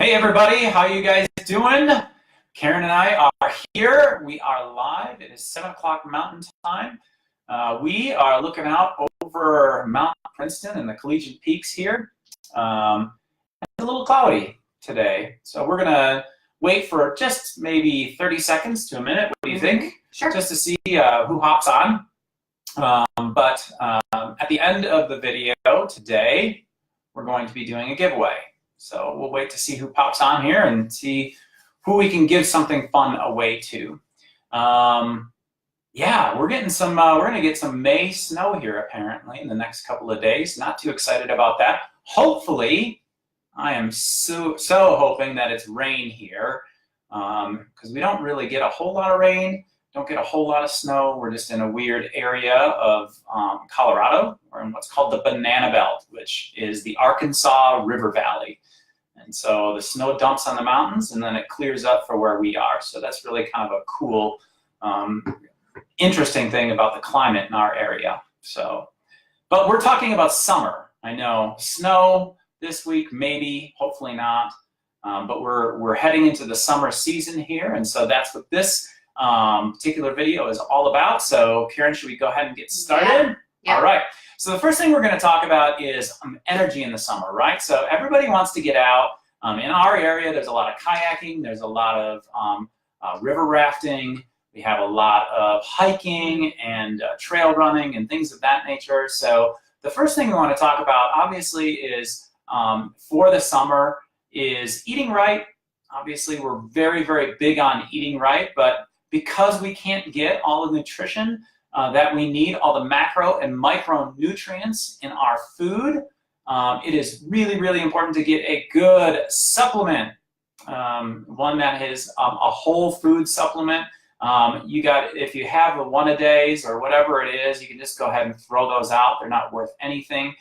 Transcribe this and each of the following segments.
Hey everybody, how you guys doing? Karen and I are here. We are live. It is 7 o'clock Mountain Time. We are looking out over Mount Princeton and the Collegiate Peaks here. It's a little cloudy today, so we're gonna wait for just maybe 30 seconds to a minute. What do you think? Sure. Just to see who hops on. But at the end of the video today, we're going to be doing a giveaway. So we'll wait to see who pops on here and see who we can give something fun away to. Yeah, we're getting some. We're gonna get some May snow here apparently in the next couple of days. Not too excited about that. Hopefully, I am so hoping that it's rain here because we don't really get a whole lot of rain. Don't get a whole lot of snow. We're just in a weird area of Colorado. We're in what's called the Banana Belt, which is the Arkansas River Valley. And so the snow dumps on the mountains and then it clears up for where we are. So that's really kind of a cool, interesting thing about the climate in our area. So, but we're talking about summer. I know snow this week, maybe, hopefully not. But we're heading into the summer season here. And so that's what this particular video is all about. So Karen, should we go ahead and get started? Yeah. All right. So the first thing we're going to talk about is energy in the summer, right? So everybody wants to get out. In our area, there's a lot of kayaking. There's a lot of river rafting. We have a lot of hiking and trail running and things of that nature. So the first thing we want to talk about, obviously, is for the summer is eating right. Obviously, we're very, very big on eating right, but because we can't get all the nutrition that we need, all the macro and micronutrients in our food, it is really, really important to get a good supplement, one that is a whole food supplement. If you have the one-a-days or whatever it is, you can just go ahead and throw those out. They're not worth anything.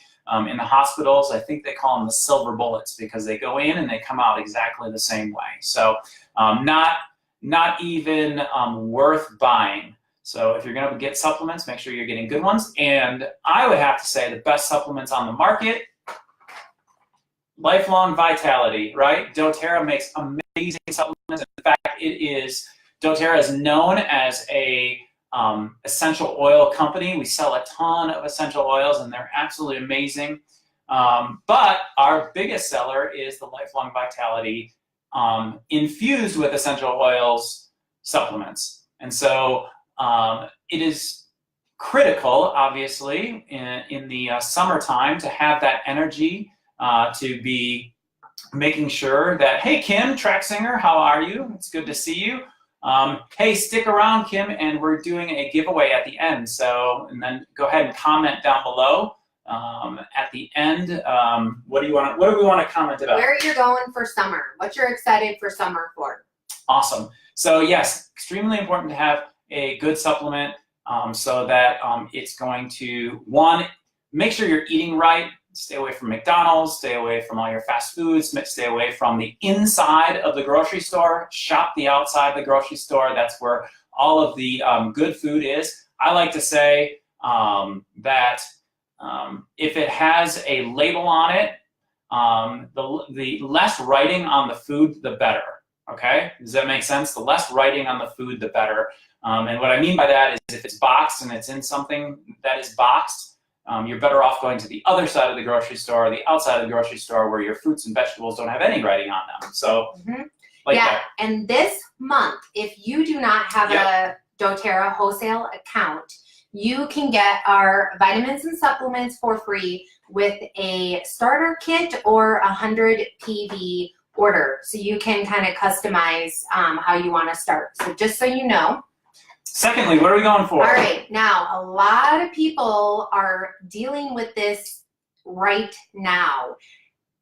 In the hospitals, I think they call them the silver bullets because they go in and they come out exactly the same way. So not even worth buying. So if you're going to get supplements, make sure you're getting good ones. And I would have to say the best supplements on the market, Lifelong Vitality, right? doTERRA makes amazing supplements. In fact, doTERRA is known as a essential oil company. We sell a ton of essential oils and they're absolutely amazing. But our biggest seller is the Lifelong Vitality infused with essential oils supplements. And so it is critical, obviously, in the summertime to have that energy to be making sure that, hey, Kim, track singer, how are you? It's good to see you. Hey, stick around, Kim, and we're doing a giveaway at the end. So, and then go ahead and comment down below at the end. What do we want to comment about? Where you're going for summer. What you're excited for summer for. Awesome. So yes, extremely important to have a good supplement so that it's going to, one, make sure you're eating right. Stay away from McDonald's, stay away from all your fast foods, stay away from the inside of the grocery store, shop the outside of the grocery store. That's where all of the good food is. I like to say that if it has a label on it, the less writing on the food, the better. Okay, does that make sense? The less writing on the food, the better. And what I mean by that is if it's boxed and it's in something that is boxed, you're better off going to the other side of the grocery store, or the outside of the grocery store where your fruits and vegetables don't have any writing on them. So, like yeah, that. And this month, if you do not have a doTERRA wholesale account, you can get our vitamins and supplements for free with a starter kit or 100 PV order. So you can kind of customize how you want to start. So just so you know. Secondly, what are we going for? All right, now a lot of people are dealing with this right now.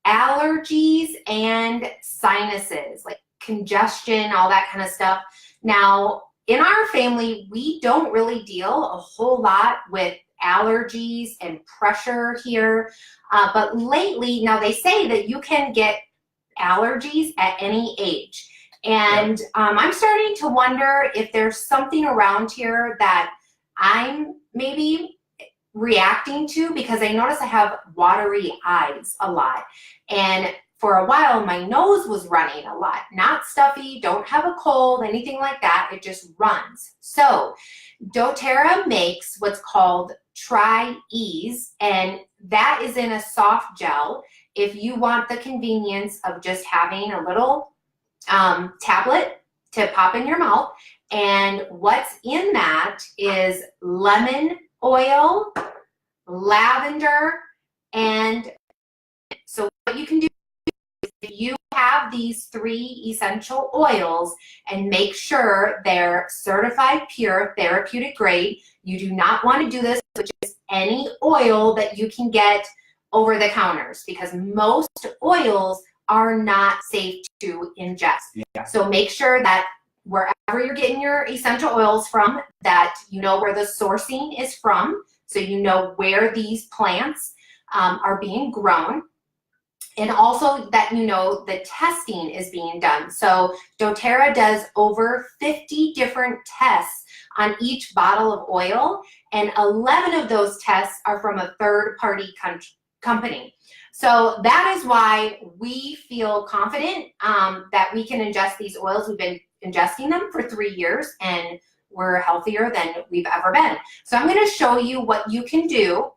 Allergies and sinuses, like congestion, all that kind of stuff. Now, in our family, we don't really deal a whole lot with allergies and pressure here. But lately, now they say that you can get allergies at any age. And I'm starting to wonder if there's something around here that I'm maybe reacting to, because I notice I have watery eyes a lot. And for a while, my nose was running a lot. Not stuffy, don't have a cold, anything like that. It just runs. So doTERRA makes what's called Tri-Ease, and that is in a soft gel. If you want the convenience of just having a little tablet to pop in your mouth, and what's in that is lemon oil, lavender, and so what you can do is if you have these 3 essential oils and make sure they're certified pure, therapeutic grade. You do not want to do this with just any oil that you can get over the counters, because most oils are not safe to ingest. Yeah. So make sure that wherever you're getting your essential oils from, that you know where the sourcing is from, so you know where these plants are being grown, and also that you know the testing is being done. So doTERRA does over 50 different tests on each bottle of oil, and 11 of those tests are from a third-party company. So that is why we feel confident that we can ingest these oils. We've been ingesting them for 3 years, and we're healthier than we've ever been. So I'm going to show you what you can do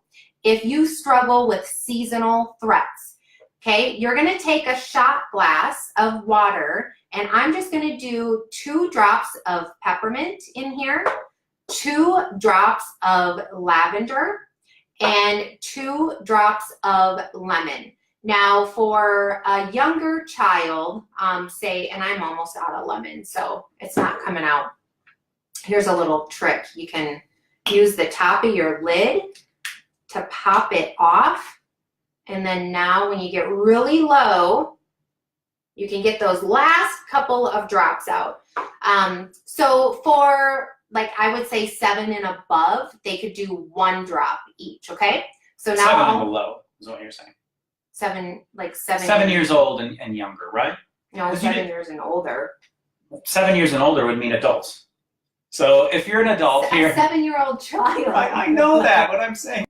if you struggle with seasonal threats. Okay, you're going to take a shot glass of water, and I'm just going to do 2 drops of peppermint in here, 2 drops of lavender, and 2 drops of lemon. Now for a younger child, say, and I'm almost out of lemon, so it's not coming out. Here's a little trick. You can use the top of your lid to pop it off. And then now when you get really low, you can get those last couple of drops out. So for, like, I would say 7 and above, they could do 1 drop each, okay? So now 7 and below is what you're saying. 7, like 7. 7 years old and younger, right? No, 7 years and older. 7 years and older would mean adults. So if you're an adult here, a 7-year-old child. I know that. What I'm saying,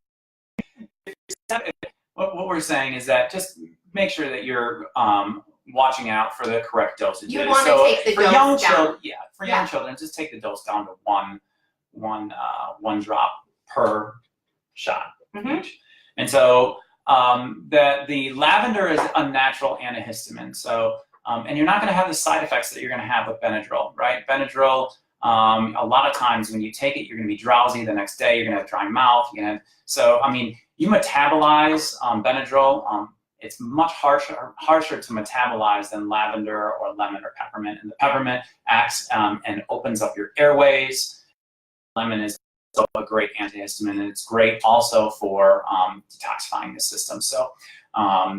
what we're saying is that just make sure that you're watching out for the correct dosages. You want to take the for dose young down. children, for young children, just take the dose down to one drop per shot each. And so the lavender is a natural antihistamine. So and you're not going to have the side effects that you're going to have with Benadryl, right? Benadryl, a lot of times when you take it, you're going to be drowsy the next day. You're going to have dry mouth. So I mean, you metabolize Benadryl. It's much harsher to metabolize than lavender or lemon or peppermint. And the peppermint acts and opens up your airways. Lemon is also a great antihistamine, and it's great also for detoxifying the system. So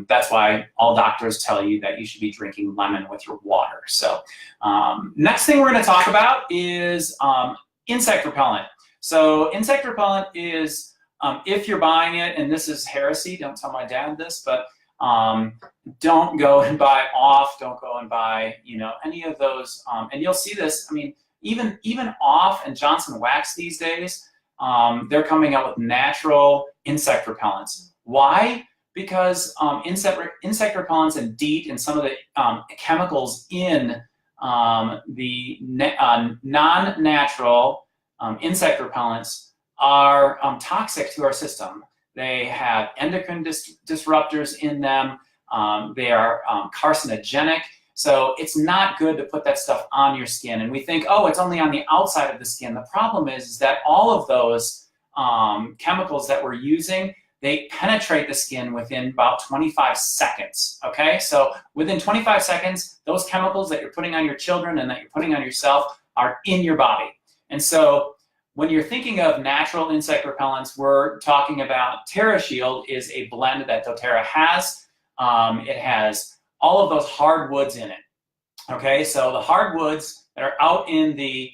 that's why all doctors tell you that you should be drinking lemon with your water. So next thing we're going to talk about is insect repellent. So insect repellent is, if you're buying it, and this is heresy, don't tell my dad this, but don't go and buy Off, don't go and buy, any of those, and you'll see this, I mean, even Off and Johnson Wax these days, they're coming out with natural insect repellents. Why? Because insect repellents and DEET and some of the chemicals in the non-natural insect repellents are toxic to our system. They have endocrine disruptors in them. They are carcinogenic. So it's not good to put that stuff on your skin. And we think, oh, it's only on the outside of the skin. The problem is that all of those chemicals that we're using, they penetrate the skin within about 25 seconds, okay? So within 25 seconds, those chemicals that you're putting on your children and that you're putting on yourself are in your body. And so when you're thinking of natural insect repellents, we're talking about TerraShield is a blend that doTERRA has. It has all of those hardwoods in it, okay? So the hardwoods that are out in the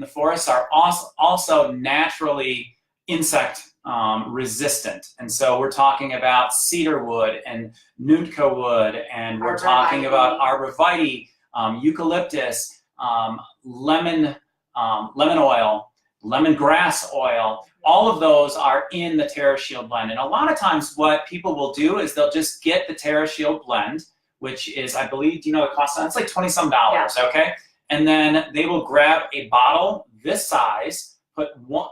forests are also naturally insect resistant. And so we're talking about cedar wood and Nootka wood, and we're talking about arborvitae, eucalyptus, lemon oil, lemongrass oil. All of those are in the TerraShield blend. And a lot of times what people will do is they'll just get the TerraShield blend which is, I believe, do you know the cost? It's like 20 some dollars, okay? And then they will grab a bottle this size, put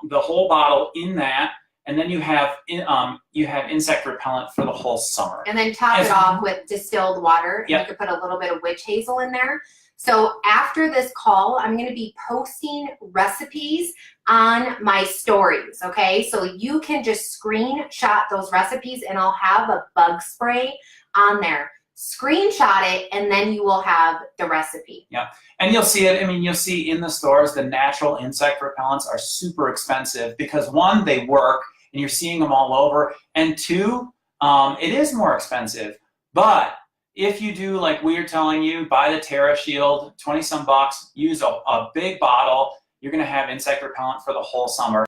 the whole bottle in that, and then you have insect repellent for the whole summer. And then top it off with distilled water. And you could put a little bit of witch hazel in there. So after this call, I'm going to be posting recipes on my stories, okay? So you can just screenshot those recipes, and I'll have a bug spray on there. Screenshot it, and then you will have the recipe. Yeah, and you'll see it. I mean, you'll see in the stores the natural insect repellents are super expensive because, one, they work, and you're seeing them all over, and two, it is more expensive. But if you do like we are telling you, buy the Terra Shield, 20 some bucks, use a big bottle, you're gonna have insect repellent for the whole summer.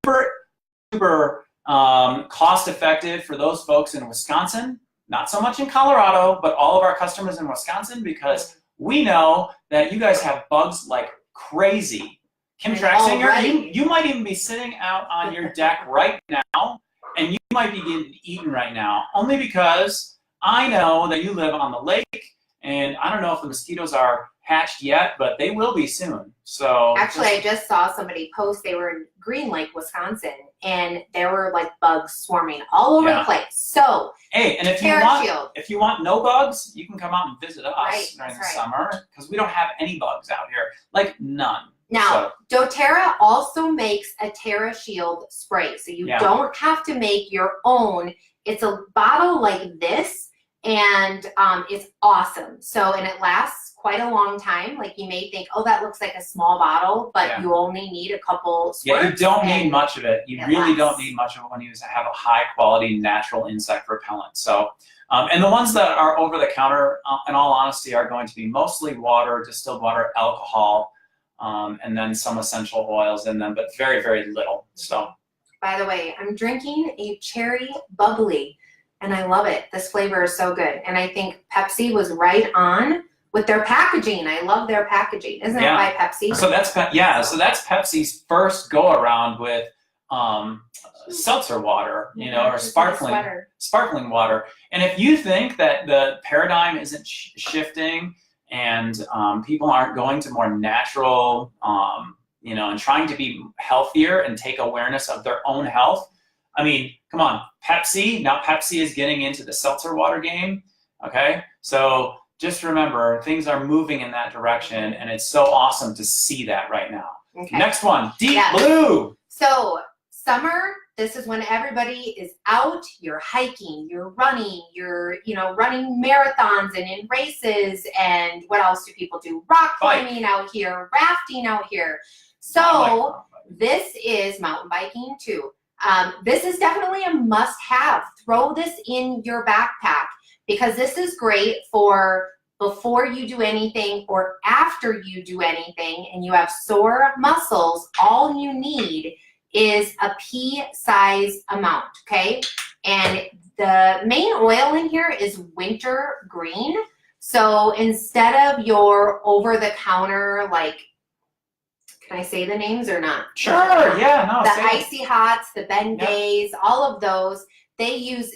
Super cost effective for those folks in Wisconsin, not so much in Colorado, but all of our customers in Wisconsin, because we know that you guys have bugs like crazy. Kim Traxinger, you might even be sitting out on your deck right now, and you might be getting eaten right now, only because I know that you live on the lake, and I don't know if the mosquitoes are hatched yet, but they will be soon. So actually, I just saw somebody post, they were in Green Lake, Wisconsin, and there were like bugs swarming all over the place. So hey, and if you want no bugs, you can come out and visit us during the summer, because we don't have any bugs out here, like none. Now, doTERRA also makes a Terra Shield spray, so you don't have to make your own. It's a bottle like this, and it's awesome. So, and it lasts quite a long time. Like, you may think, oh, that looks like a small bottle, but you only need a couple squirts. Yeah, you don't need much of it. You really don't need much of it when you have a high quality natural insect repellent. So, and the ones that are over the counter, in all honesty, are going to be mostly water, distilled water, alcohol, and then some essential oils in them, but very, very little. So. By the way, I'm drinking a cherry bubbly, and I love it. This flavor is so good. And I think Pepsi was right on with their packaging. I love their packaging. Isn't that by Pepsi? So that's so that's Pepsi's first go around with seltzer water, you know, or sparkling water. And if you think that the paradigm isn't shifting and people aren't going to more natural, you know, and trying to be healthier and take awareness of their own health, I mean, come on, Pepsi. Now Pepsi is getting into the seltzer water game, okay? So just remember, things are moving in that direction, and it's so awesome to see that right now. Okay. Next one, Deep Blue. So summer, this is when everybody is out, you're hiking, you're running, you're, you know, running marathons and in races, and what else do people do? Rock climbing out here, rafting out here. So this is mountain biking too. This is definitely a must-have. Throw this in your backpack, because this is great for before you do anything or after you do anything and you have sore muscles. All you need is a pea-size amount, okay? And the main oil in here is winter green. So instead of your over-the-counter, like, can I say the names or not? Sure, yeah, no. The Icy Hots, the Bengays, all of those, they use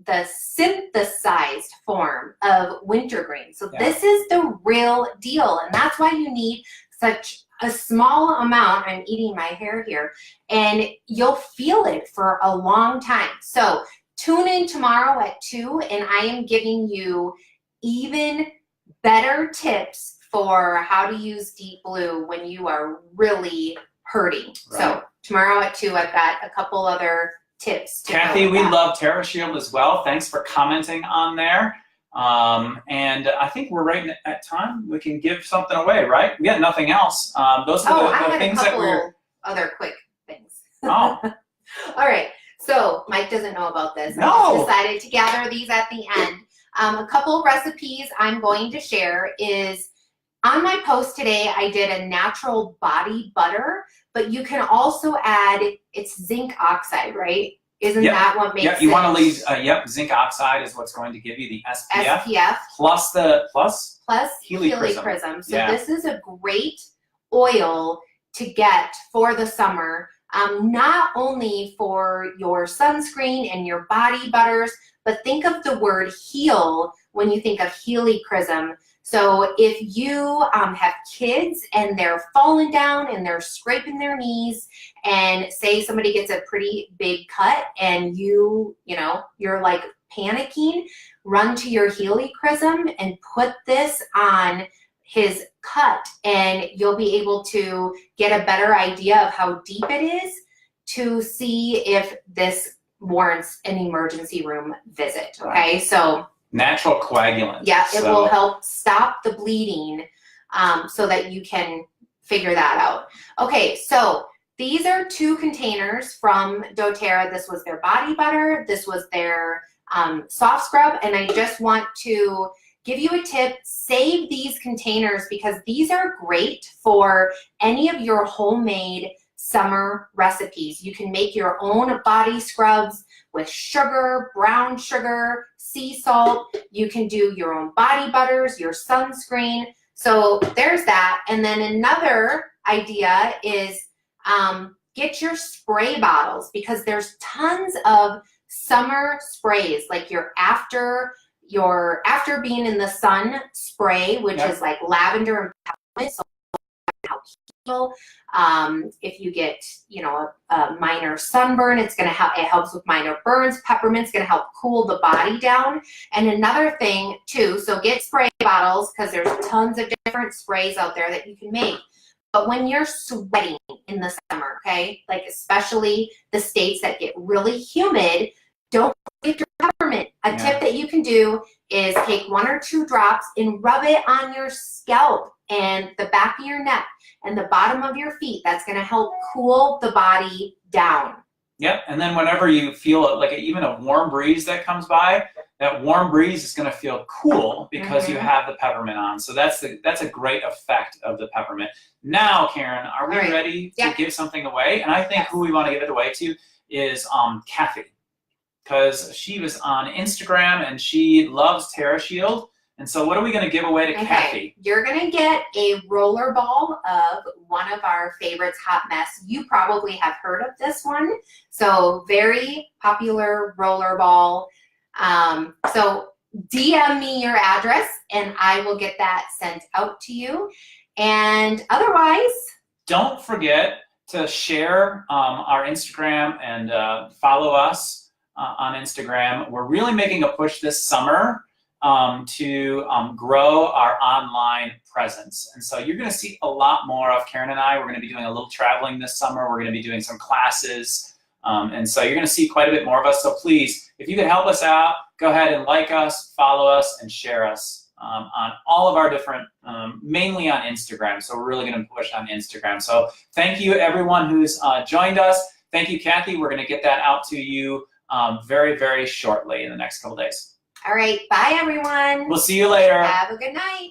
the synthesized form of wintergreen. So this is the real deal, and that's why you need such a small amount. I'm eating my hair here, and you'll feel it for a long time. So tune in tomorrow at 2, and I am giving you even better tips for how to use Deep Blue when you are really hurting. Right. So tomorrow at 2, I've got a couple other tips. Kathy, we love Terra Shield as well. Thanks for commenting on there. And I think we're right at time. We can give something away, right? We got nothing else. Those are the things that we're... other quick things. Oh. All right. So Mike doesn't know about this. No. I just decided to gather these at the end. A couple recipes I'm going to share is on my post today, I did a natural body butter, but you can also add, it's zinc oxide, right? Isn't that what makes it? You want to leave, zinc oxide is what's going to give you the SPF. Plus Helichrysum. So this is a great oil to get for the summer, not only for your sunscreen and your body butters, but think of the word heal when you think of helichrysum. So if you have kids and they're falling down and they're scraping their knees, and say somebody gets a pretty big cut and you're like panicking, run to your helichrysum and put this on his cut, and you'll be able to get a better idea of how deep it is to see if this warrants an emergency room visit. Okay, so natural coagulant. Yeah, it will help stop the bleeding, so that you can figure that out. Okay, so these are 2 containers from doTERRA. This was their body butter. This was their soft scrub. And I just want to give you a tip. Save these containers because these are great for any of your homemade summer recipes. You can make your own body scrubs with sugar, brown sugar, sea salt. You can do your own body butters, your sunscreen. So there's that. And then another idea is get your spray bottles, because there's tons of summer sprays, like your after being in the sun spray, which is like lavender and peppermint. So help heal. If you get, a minor sunburn, it helps with minor burns. Peppermint's gonna help cool the body down. And another thing too, so get spray bottles, because there's tons of different sprays out there that you can make. But when you're sweating in the summer, okay, like especially the states that get really humid, don't forget your peppermint. A tip that you can do is take 1 or 2 drops and rub it on your scalp and the back of your neck and the bottom of your feet. That's going to help cool the body down. Yep, and then whenever you feel like even a warm breeze that comes by, that warm breeze is going to feel cool because you have the peppermint on. So that's a great effect of the peppermint. Now, Karen, are we ready to give something away? And I think who we want to give it away to is Kathy, because she was on Instagram and she loves TerraShield. And so what are we going to give away to Kathy? You're going to get a roller ball of one of our favorites, Hot Mess. You probably have heard of this one. So very popular roller ball. So DM me your address and I will get that sent out to you. And otherwise, don't forget to share our Instagram and follow us on Instagram. We're really making a push this summer to grow our online presence. And so you're going to see a lot more of Karen and I. We're going to be doing a little traveling this summer. We're going to be doing some classes. And so you're going to see quite a bit more of us. So please, if you could help us out, go ahead and like us, follow us, and share us on all of our different, mainly on Instagram. So we're really going to push on Instagram. So thank you, everyone who's joined us. Thank you, Kathy. We're going to get that out to you very, very shortly in the next couple days. All right. Bye, everyone. We'll see you later. Have a good night.